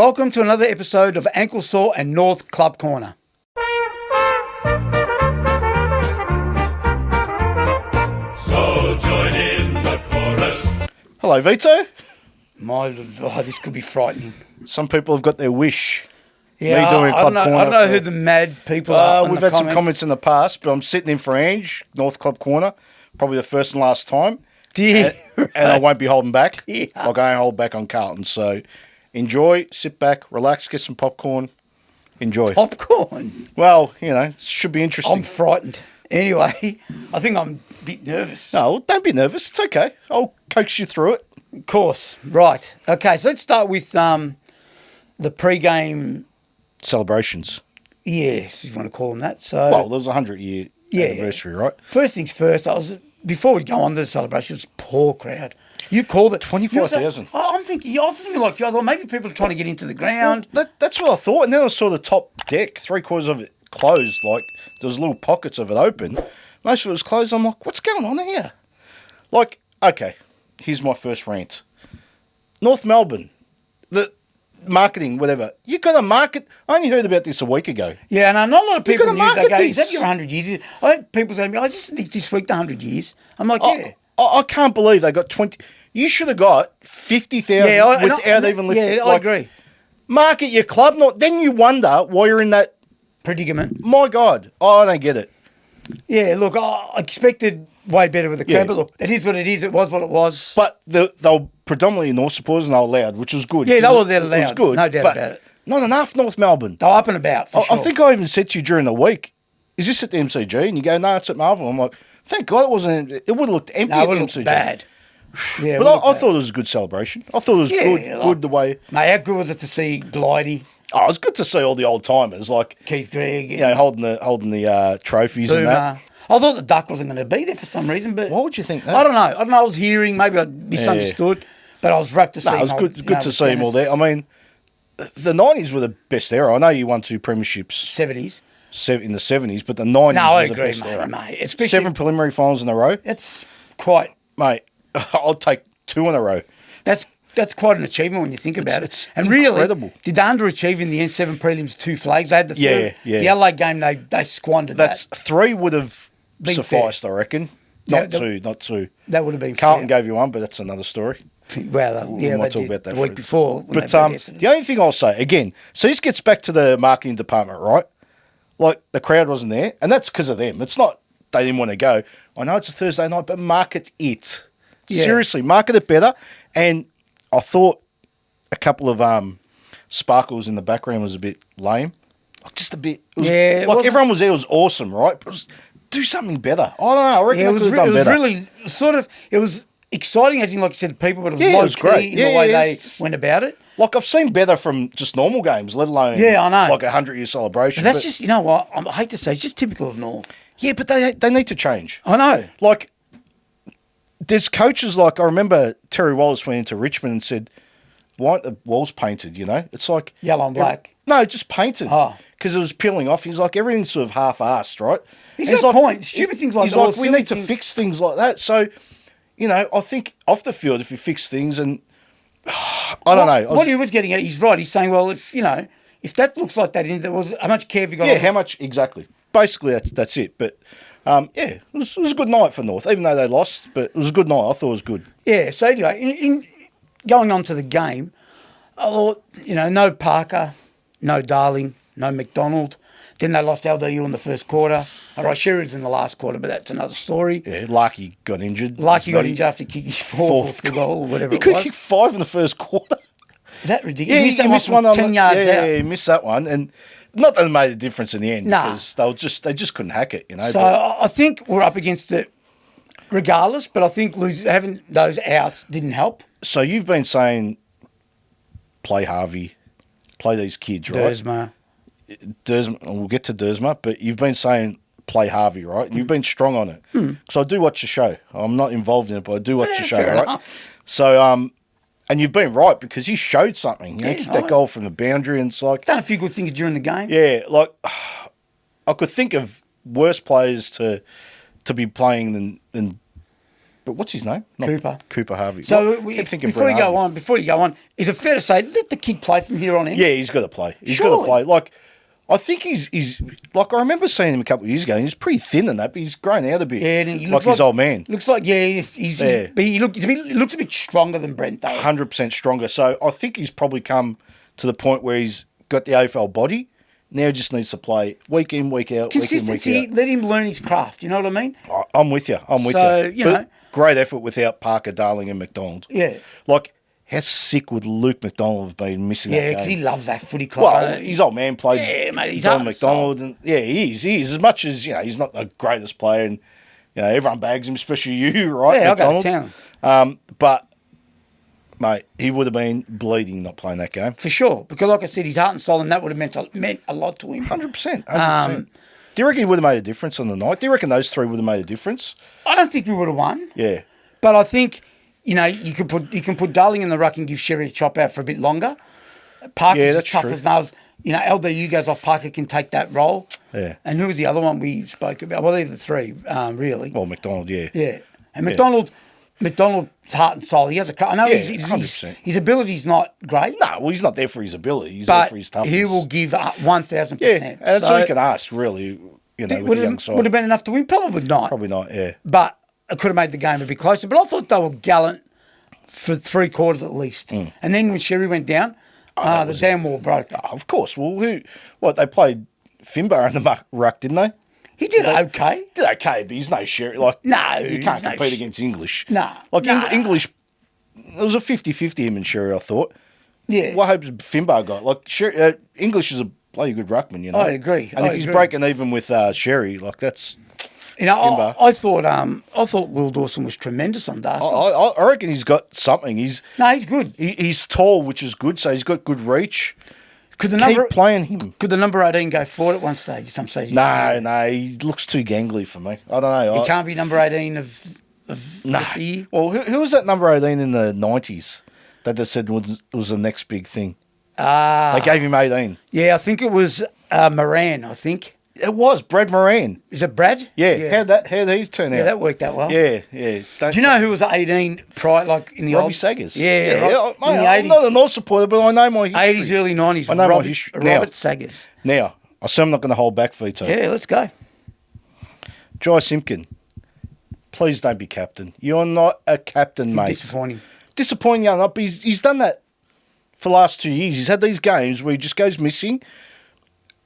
Welcome to another episode of Ankle Sore and North Club Corner. So join in the chorus. Hello, Vito. This could be frightening. Some people have got their wish. Yeah, Me doing I don't Club know. Corner. I don't know who the mad people are. We've had some comments in the past, but I'm sitting in for Ange, North Club Corner, probably the first and last time. Dear. And I won't be holding back. Yeah. I'll go and hold back on Carlton. So enjoy, sit back, relax, get some popcorn, enjoy. Popcorn. Well, it should be interesting. I'm frightened. Anyway, I think I'm a bit nervous. No, don't be nervous. It's okay. I'll coax you through it. Of course. Right. Okay, so let's start with the pre-game, Celebrations. yes, if you want to call them that. So, Well, there was a 100-year anniversary, right? first things first, before we go on to the celebration, it was a poor crowd. You called it 25,000. I was thinking like you. I thought maybe people are trying to get into the ground. That's what I thought. And then I saw the top deck, 3/4 of it closed. Like, there was little pockets of it open. Most of it was closed. I'm like, what's going on here? Like, okay, here's my first rant. North Melbourne, the marketing, whatever. You got to market. I only heard about this a week ago. Yeah, and not a lot of people gotta knew. They market go, this. is that your 100 years? I had people saying to me, I just think this week the 100 years. I'm like, yeah. I can't believe they got 20. You should have got 50,000 without even lifting. Yeah, I agree. Market your club. Then you wonder why you're in that. Predicament. My God. I don't get it. Yeah, look, I expected way better with the crowd, Yeah. but look, it is what it is. It was what it was. But they were predominantly North supporters and they were loud, which was good. Yeah, they were there It was loud, good. no doubt but about it. Not enough North Melbourne. They were up and about, for sure. I think I even said to you during the week, is this at the MCG? And you go, no, it's at Marvel. I'm like, thank God it wasn't. It would have looked empty No, at it the would MCG. look bad. Yeah, But I thought it was a good celebration. I thought it was good the way. Mate, how good was it to see Glidey, Oh, it was good to see all the old timers, like, Keith Gregg, holding the trophies and that. Boomer. I thought the Duck wasn't going to be there for some reason, but Why would you think that? I don't know. I was hearing, maybe I misunderstood, but I was rapt to see No, it was good to see them all there. I mean, the 90s were the best era. I know you won 2 premierships 70s. in the 70s, but the 90s No, I was agree, the best era. mate. Especially 7 preliminary finals in a row. It's quite. Mate, I'll take 2 in a row. That's quite an achievement when you think about It's it. And incredible. really, did they underachieve in the end? 7 prelims, 2 flags. They had the third. Yeah. The Adelaide game, they squandered That's that. 3 would have Been sufficed, I reckon. Yeah, Not two. That would have been Carlton fair. gave you 1, but that's another story. Well, We yeah, might they talk did about that the week for- before. when But they beat Essendon. the only thing I'll say, again, so this gets back to the marketing department, right? Like, the crowd wasn't there, and that's because of them. It's not they didn't want to go. I know it's a Thursday night, but market it. Yeah. Seriously, market it better. And I thought a couple of sparkles in the background was a bit lame. Like, just a bit. It was, Yeah, it like, wasn't- everyone was there, it was awesome, right? But it was, do something better. I don't know. I reckon Yeah, they could have done better. really sort of, it was exciting, as in, like you said, people, but it was Yeah, it low was key great. in Yeah, the way yeah, they it's just- went about it. Like, I've seen better from just normal games, let alone Yeah, I know. like a 100-year celebration. But that's just, you know what, I hate to say, it's just typical of North. Yeah, but they need to change. I know. Like, there's coaches like, I remember Terry Wallace went into Richmond and said, why aren't the walls painted, It's like... Yellow and black. No, just painted. Oh. Because it was peeling off. He's like, everything's sort of half-assed, right? He's And got a like, point. Stupid things like he's that, or like, we silly need to things. fix things like that. So, I think off the field, if you fix things and... I don't know. What he was getting at, he's right. He's saying, well, if that looks like that, how much care have you got? Yeah, on how much exactly? Basically, that's it. But it was a good night for North, even though they lost. But it was a good night. I thought it was good. Yeah. So anyway, in going on to the game, I thought, no Parker, no Darling, no McDonald. Then they lost LDU in the first quarter. All right, Sherrod's in the last quarter, but that's another story. Yeah, Larky got injured. Larky got injured after kicking his fourth goal or whatever He it could was. kick 5 in the first quarter. Is that ridiculous? Yeah, He missed he that missed one one from on 10 yards out. Yeah, he missed that one, and not that it made a difference in the end. Nah. Because they just couldn't hack it. So I think we're up against it regardless, but I think having those outs didn't help. So you've been saying, play Harvey, play these kids, right? Dersma. We'll get to Dersma, but you've been saying play Harvey, right? And you've been strong on it. Because I do watch the show. I'm not involved in it, but I do watch the show, fair right? enough. So, and you've been right because he showed something. Yeah, Kicked that goal from the boundary, and it's like, Done a few good things during the game. yeah, like I could think of worse players to be playing than But what's his name? Not Cooper. Cooper Harvey. So What? Kept thinking before you Brent go Harvey. on, is it fair to say let the kid play from here on in? Yeah, he's got to play. He's got Surely. to play. Like, I think he's like, I remember seeing him a couple of years ago. And he's pretty thin in that, but he's grown out a bit. Yeah, and he like looks his old man. Looks like Yeah. but he looks a bit stronger than Brent though. 100% stronger. So I think he's probably come to the point where he's got the AFL body. Now he just needs to play week in, week out, Consistency. week in, week Let him learn his craft. You know what I mean? out. I'm with you. I'm with So, you. you But know. great effort without Parker, Darling, and McDonald. Yeah. Like, how sick would Luke McDonald have been missing Yeah, that because game? he loves that footy club. Well, his old man played Yeah, mate, he's Don heart and soul. McDonald. And, yeah, he is. He is. As much as, he's not the greatest player and, everyone bags him, especially you, right? Yeah, I'll go to McDonald? town. But, mate, he would have been bleeding not playing that game. For sure. Because like I said, his heart and soul, and that would have meant a lot to him. 100%. 100%. Do you reckon he would have made a difference on the night? Do you reckon those three would have made a difference? I don't think we would have won. Yeah. But I think, you can put Darling in the ruck and give Sherry a chop out for a bit longer. Parker's Yeah, as that's tough true. as nails. LDU goes off, Parker can take that role. Yeah. And who was the other one we spoke about? Well, they're the three, really. Well, McDonald, yeah. Yeah. And McDonald's heart and soul. He has a. I know Yeah, his 100%. his ability's not great, No, well, he's not there for his ability. He's there but for his toughness. he will give 1,000%. Yeah, and that's all you can ask, really, with the young side. Would have been enough to win? Probably not. Probably not, yeah. But it could have made the game a bit closer. But I thought they were gallant for 3/4 at least. And then when Sherry went down, the damn wall broke. Oh, of course. Well, they played Finbar in the ruck, didn't they? He did okay. Did okay, but he's no Sherry. Like, No, you can't no compete sh- against English. Nah, Like, nah. English, it was a 50-50 him and Sherry, I thought. Yeah. What hopes Finbar got? Like, Sherry, English is a bloody good ruckman, you know. I agree. And if he's breaking even with Sherry, like, that's... Finbar. I thought Will Dawson was tremendous on Darcy. I reckon he's got something. He's good. he's tall, which is good, so he's got good reach. Could the Keep playing him. Could the number 18 go forward at one stage? At some stage? No, he looks too gangly for me. I don't know. He can't be number 18 of No. just the year. Well, who was that number 18 in the 90s that they said was the next big thing? They gave him 18. Yeah, I think it was Moran, I think. It was Brad Moran. Is it Brad? Yeah. How'd he turn out? Yeah, that worked out well. Yeah. Do you know who was at 18 prior, like in the Robbie old... Saggers? Yeah, In the I'm 80s. not a North supporter, but I know my history. 80s, early 90s. I know my Robert, history. Now. Robert Saggers. Now, I say I'm not going to hold back, Vito. Yeah, let's go. Jai Simpkin, please don't be captain. You're not a captain, mate. Disappointing. Disappointing, young up. He's done that for the last 2 years. He's had these games where he just goes missing.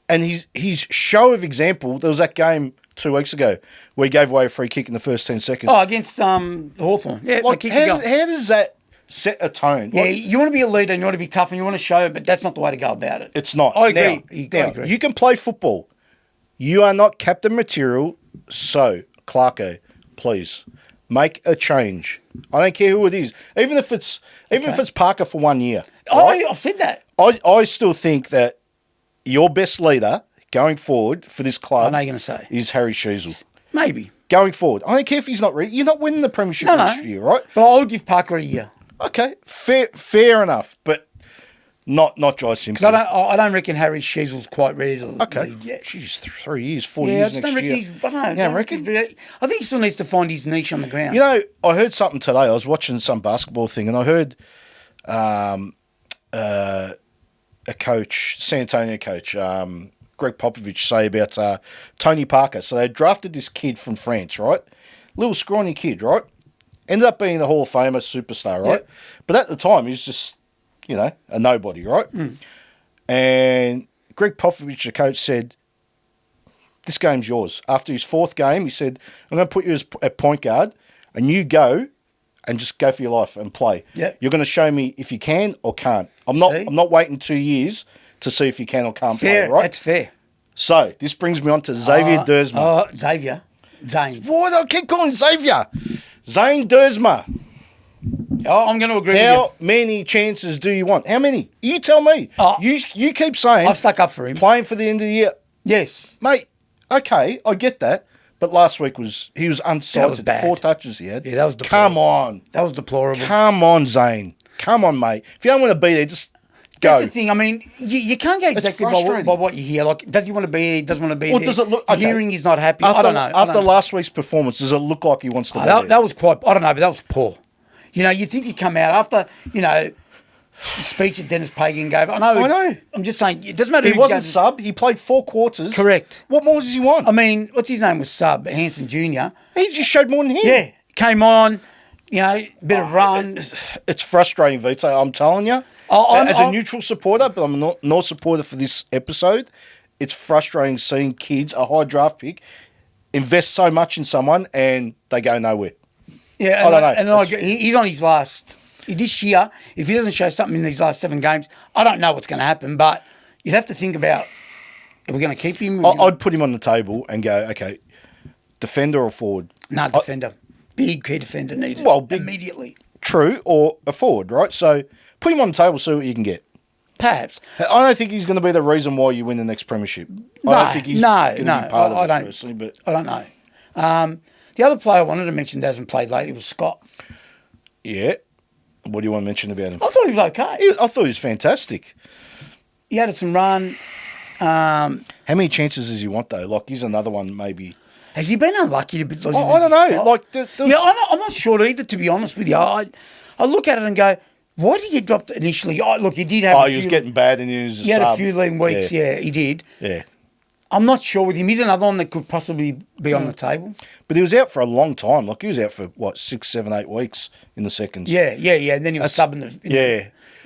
And his show of example, there was that game 2 weeks ago where he gave away a free kick in the first 10 seconds. Oh, against Hawthorn. Yeah, like, they kicked how the goal. does that set a tone? Yeah, Like, you want to be a leader and you want to be tough and you want to show it, but that's not the way to go about it. it's not. I agree. Now, I agree. you can play football. You are not captain material. So, Clarko, please make a change. I don't care who it is, even if it's Parker for 1 year. right? I've said that. I still think that your best leader going forward for this I club know you're going to say. is Harry Sheasel. Maybe. Going forward, I don't care if he's not. You're not winning the premiership No, next year, right? But I would give Parker a year. Okay, fair enough, but not Jai Simpson. Because I don't reckon Harry Sheasel's quite ready to lead yet. Jeez, 3 years, 4 Yeah, I years just next don't reckon year. he's... I don't know. Yeah, I reckon. I think he still needs to find his niche on the ground. You know, I heard something today. I was watching some basketball thing, and I heard a coach, San Antonio coach, Greg Popovich, say about Tony Parker. So they drafted this kid from France, right? Little scrawny kid, right? Ended up being a Hall of Famer, superstar, right? Yep. But at the time, he was just, a nobody, right? And Greg Popovich, the coach, said, this game's yours. After his fourth game, he said, I'm going to put you as a point guard, and you go and just go for your life and play. Yep. You're going to show me if you can or can't. I'm not waiting 2 years to see if you can or can't fair. play, right? That's fair. So, this brings me on to Xavier Dersma. Oh, Xavier. Zane. Why do I keep calling him Xavier? Zane Dersma. Oh, I'm going to agree with How many chances do you want? How many? You tell me. Oh. You keep saying you. I've stuck up for him. playing for the end of the year. Yes. Mate, okay, I get that. But last week he was unsighted. That was bad. 4 touches he had. Yeah, that was Come deplorable. on. That was deplorable. Come on, Zane. Come on, mate. If you don't want to be there, just go. That's the thing. I mean, you can't go exactly frustrating. by what you hear. Like, does he want to be here? Doesn't want to be Or there? does it look? The hearing he's not happy. After, I don't know. After last week's performance, does it look like he wants to be there? That was quite. I don't know, but that was poor. You know, you think he'd come out after the speech that Dennis Pagan gave. I know. I'm just saying, it doesn't matter. He wasn't sub. He played 4 quarters. Correct. What more does he want? I mean, what's his name was sub Hanson Jr. He just showed more than him. Yeah, came on. Bit of run. It's frustrating, Vito. I'm telling you. As a neutral supporter, but I'm not supporter for this episode. It's frustrating seeing kids, a high draft pick, invest so much in someone and they go nowhere. Yeah, I don't know. And he's on his last. This year, if he doesn't show something in these last 7 games, I don't know what's going to happen. But you'd have to think about: are we going to keep him? I'd put him on the table and go, okay, defender or forward? No, defender. Big key defender needed. Immediately. True, or a forward, right? So put him on the table, see what you can get. Perhaps. I don't think he's going to be the reason why you win the next premiership. I don't think he's going to be part of it personally. But I don't know. The other player I wanted to mention that hasn't played lately was Scott. Yeah. What do you want to mention about him? I thought he was okay. I thought he was fantastic. He had some run. How many chances does he want, though? Like, he's another one, maybe. Has he been unlucky to be... I don't know. Like, I'm not sure either, to be honest with you. I look at it and go, why did he get dropped initially? Look, he did have he was getting bad and he was He had a few lean weeks, yeah, he did. Yeah. I'm not sure with him. He's another one that could possibly be on the table. But he was out for a long time. Like, he was out for, 6, 7, 8 weeks in the seconds. Yeah. And then he was subbing in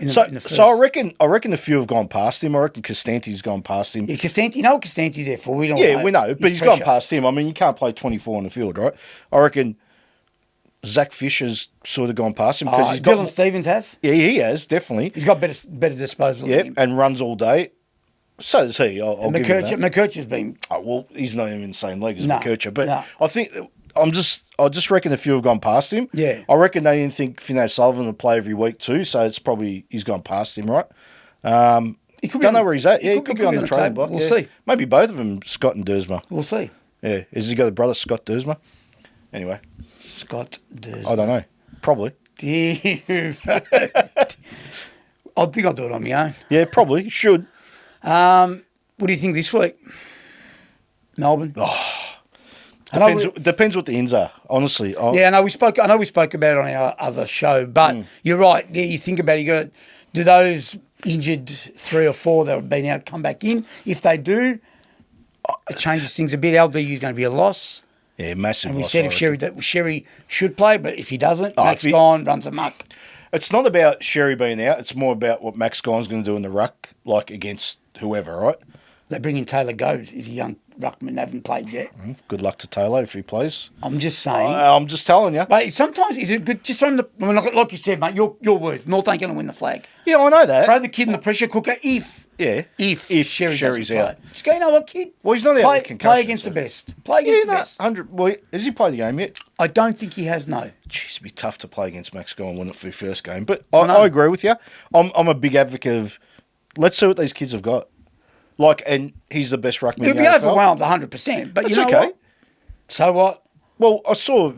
the first. So I reckon a few have gone past him. I reckon Costante's gone past him. Yeah, you know what Costante's there for? We know. We know. But he's gone past him. I mean, you can't play 24 on the field, right? I reckon Zach Fisher's sort of gone past him. Dylan Stevens has? Yeah, he has, definitely. He's got better disposal than him. And runs all day. So does he. I'll give him that. McKercher's been... Oh, well, he's not even in the same league as No, McKercher. But no. I think... I just reckon a few have gone past him. Yeah. I reckon they didn't think Finay Sullivan would play every week too, so it's probably he's gone past him, right? He could don't know where he's at. He could be on the trading block. We'll see. Maybe both of them, Scott and Dersma. We'll see. Yeah. Has he got a brother, Scott Dersma? Anyway. Scott Dersma. I don't know. Probably. I think I'll do it on my own. Yeah, probably. Should. What do you think this week? Melbourne? Depends what the ins are, honestly. I know we spoke about it on our other show, but you're right. Yeah, you think about it, do those injured 3 or 4 that have been out come back in? If they do, it changes things a bit. LDU is going to be a loss. Yeah, massive and we loss. said if Sherry should play, but if he doesn't, Max Gone runs amok. It's not about Sherry being out. It's more about what Max Gone's going to do in the ruck, like against whoever, right? They bring in Taylor Goad. He's a young ruckman, haven't played yet. Good luck to Taylor if he plays. I'm just saying. I'm just telling you. But sometimes is it good just from the like you said, mate. Your word. North ain't going to win the flag. Yeah, I know that. Throw the kid in the pressure cooker if Sherry's out. Just go. You know what, kid? Well, he's not out with concussion. Play against the best. Play against the best. 100. Well, has he played the game yet? I don't think he has. No. Jeez, it'd be tough to play against Max Gone, wouldn't it, for your first game? But I agree with you. I'm a big advocate of let's see what these kids have got. And he's the best ruckman. He'll be overwhelmed 100%. But that's you know okay. what? So what? Well, I saw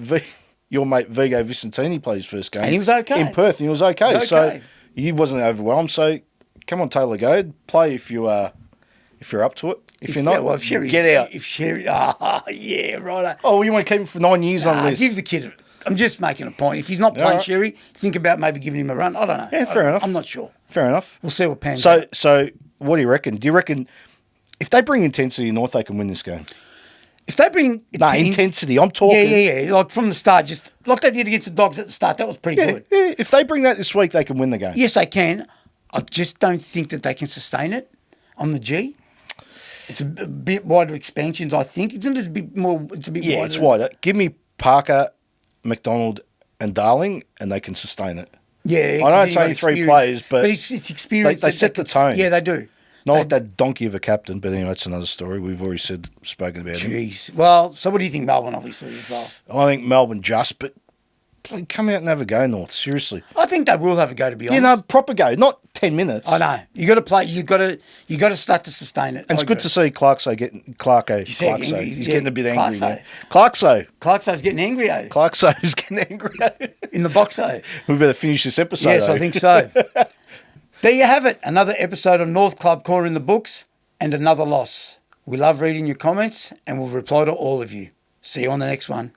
your mate Vigo Vicentini play his first game. And he was okay. In Perth, and he was okay. So he wasn't overwhelmed. So come on, Taylor Goad. Play if you're up to it. If you're not, if Sherry, get out. If Sherry, right. Oh, well, you want to keep him for 9 years on this? Give the kid... I'm just making a point. If he's not playing Sherry, think about maybe giving him a run. I don't know. Yeah, fair enough. I'm not sure. Fair enough. We'll see what pans out. So what do you reckon? Do you reckon if they bring intensity north, they can win this game? If they bring... intensity. I'm talking... Yeah. Like from the start, just like they did against the Dogs at the start, that was pretty good. Yeah. If they bring that this week, they can win the game. Yes, they can. I just don't think that they can sustain it on the G. It's a bit wider expansions, I think. Isn't it a bit more... It's a bit wider. Yeah, it's wider. Give me Parker, McDonald and Darling, and they can sustain it. Yeah. I know it's only 3 players, but it's experience. They set the tone. Yeah, they do. Not like that donkey of a captain, but anyway, that's another story. We've already spoken about him. Jeez. Well, so what do you think, Melbourne, obviously, as well? I think Melbourne but come out and have a go, North. Seriously. I think they will have a go, to be honest. Yeah, no, proper go. Not 10 minutes. I know. You got to play. You got to start to sustain it. And it's good to see Clarkso getting... Clarkso. He's getting a bit angry now. Clarkso's getting angry, Clarkso's getting angry. In the box, eh? We better finish this episode. Yes, I think so. There you have it. Another episode of North Club Corner in the books and another loss. We love reading your comments and we'll reply to all of you. See you on the next one.